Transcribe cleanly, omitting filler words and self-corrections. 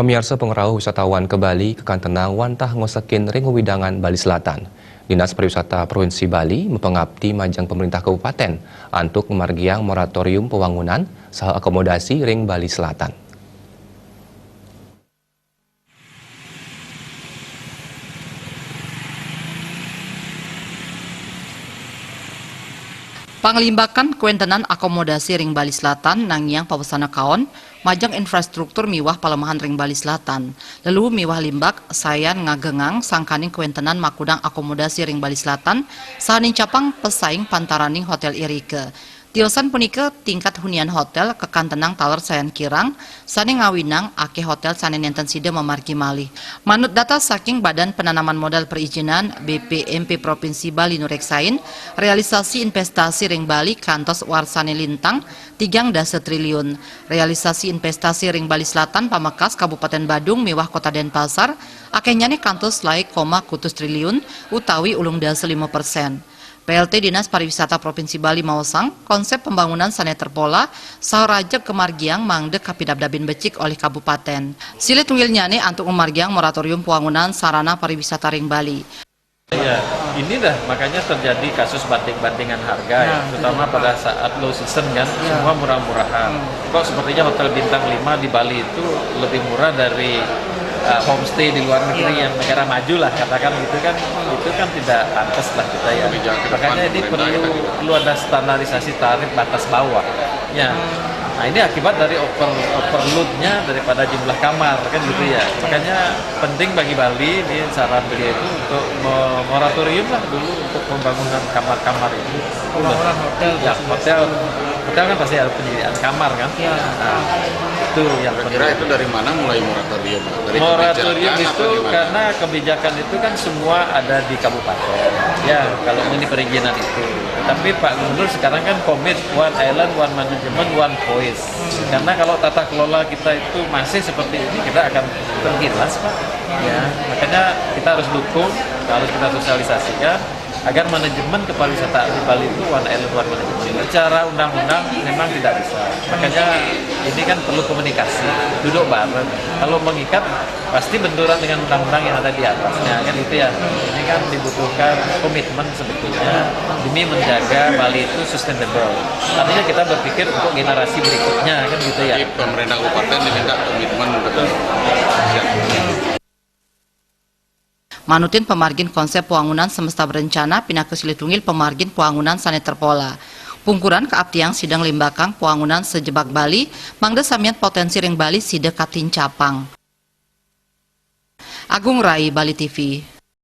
Pemirsa pengerau wisatawan ke Bali, kekantenang wantah ngosekin ring wewidangan Bali Selatan. Dinas Pariwisata Provinsi Bali mempengabdi majang pemerintah kabupaten untuk memargiang moratorium pembangunan saha akomodasi ring Bali Selatan. Panglimbakan kuentenan akomodasi ring Bali Selatan nangyang pawasana kaon majang infrastruktur miwah palemahan ring Bali Selatan. Lalu miwah limbak sayan ngagengang sangkaning kuentenan makudang akomodasi ring Bali Selatan sahaning capang pesaing pantaraning Hotel Irike. Tiosan punika tingkat hunian hotel kekantenang taler sayan kirang sane ngawinang ake hotel sane nenten sida memargi malih. Manut data saking Badan Penanaman Modal Perizinan BPMP Provinsi Bali Nureksain, realisasi investasi ring Bali kantos warsane lintang 3 triliun. Realisasi investasi ring Bali Selatan Pamekasan Kabupaten Badung miwah Kota Denpasar akenyane kantos laik, kutus triliun utawi ulung dasa 5%. PLT Dinas Pariwisata Provinsi Bali mawasang konsep pembangunan sane terpola saharajek kemargiang mangdek kapidabdabin becik oleh kabupaten. Sile tunggil nyane untuk memargiang moratorium pembangunan sarana pariwisata ring Bali. Ya, ini dah makanya terjadi kasus banding-bandingan harga ya, terutama pada saat low season kan, semua murah-murahan. Kok sepertinya hotel bintang 5 di Bali itu lebih murah dari homestay di luar negeri yang negara maju lah, katakan gitu kan, itu kan tidak pantas lah kita ya. Makanya ini perlu ada standarisasi tarif batas bawah. Ya. Nah ini akibat dari overloadnya daripada jumlah kamar kan gitu ya. Makanya penting bagi Bali ini saran beliau itu untuk moratorium lah dulu untuk pembangunan kamar-kamar itu. Pembangunan hotel. Ya hotel kan pasti ada penyediaan kamar kan. Ya. Nah, itu yang kira itu dari mana mulai moratorium? Dari moratorium itu karena kebijakan itu kan semua ada di kabupaten. Ya kalau ini perizinan itu. Tapi Pak Gubernur sekarang kan komit one island, one management, one voice. Karena kalau tata kelola kita itu masih seperti ini, kita akan tergilas Pak. Ya, makanya kita harus dukung, harus kita sosialisasikan agar manajemen kepariwisataan di Bali itu one island, one management. Secara undang-undang memang tidak bisa. Makanya ini kan perlu komunikasi, duduk bareng. Kalau mengikat pasti benturan dengan undang-undang yang ada di atasnya kan gitu ya. Ini kan dibutuhkan komitmen sebetulnya demi menjaga Bali itu sustainable. Artinya kita berpikir untuk generasi berikutnya kan gitu ya. Jadi pemerintah kabupaten diminta komitmen betul. Manutin pemargin konsep pembangunan semesta berencana pindah ke Silitungil pemargin pembangunan sane terpola. Pungkuran keabdiang sidang limbakang pembangunan sejebak Bali mangda samian potensi ring Bali sida katin capang. Agung Rai, Bali TV.